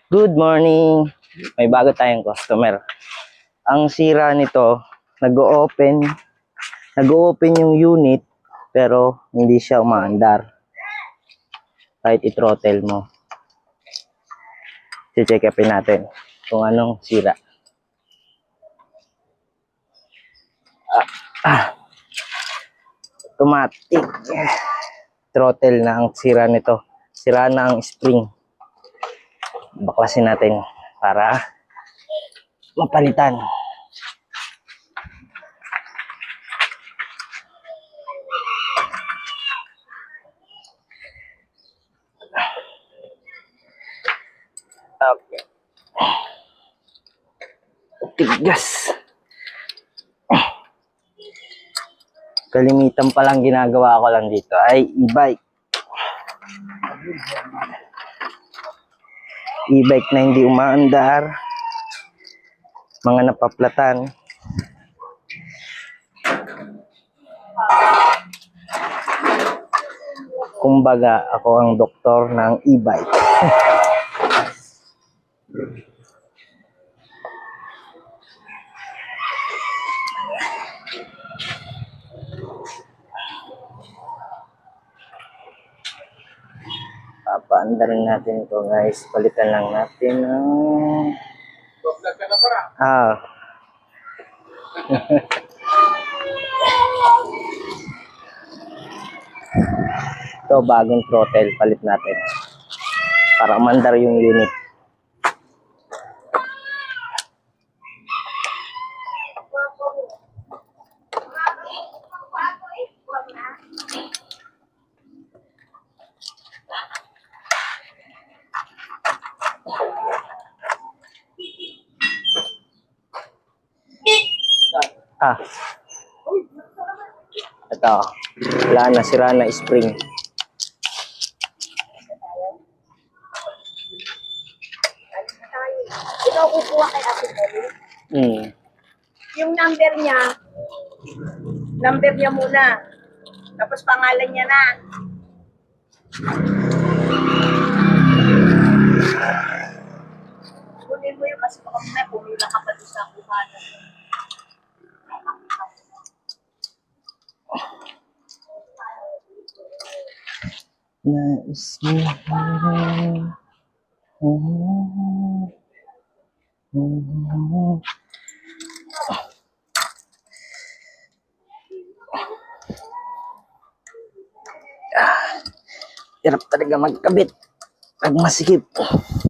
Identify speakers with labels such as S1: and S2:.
S1: Good morning. May bago tayong customer. Ang sira nito, nag-o-open yung unit pero hindi siya umaandar. Kahit i-throttle mo. I-check upin natin kung anong sira. Automatic. Throttle na ang sira nito. Sira na ang spring. Baklasin natin para mapalitan. Okay. Tigas. Kalimitan pa lang ginagawa ko lang dito ay e-bike. E-bike na hindi umaandar. Mga napaplatan. Kumbaga, ako ang doktor ng e-bike. Papaandarin natin ito guys. Palitan lang natin ng... Ito, bagong throttle. Palit natin. Para umandar yung unit. Ito. Wala na, sira na spring.
S2: Ikaw kukuha kay Ate Polly. Yung number niya muna. Tapos pangalan niya na. Kunin mo yun kasi baka may pumila ka pa doon sa kuhanan.
S1: Nais mo. Hirap talaga magkabit pag masikip.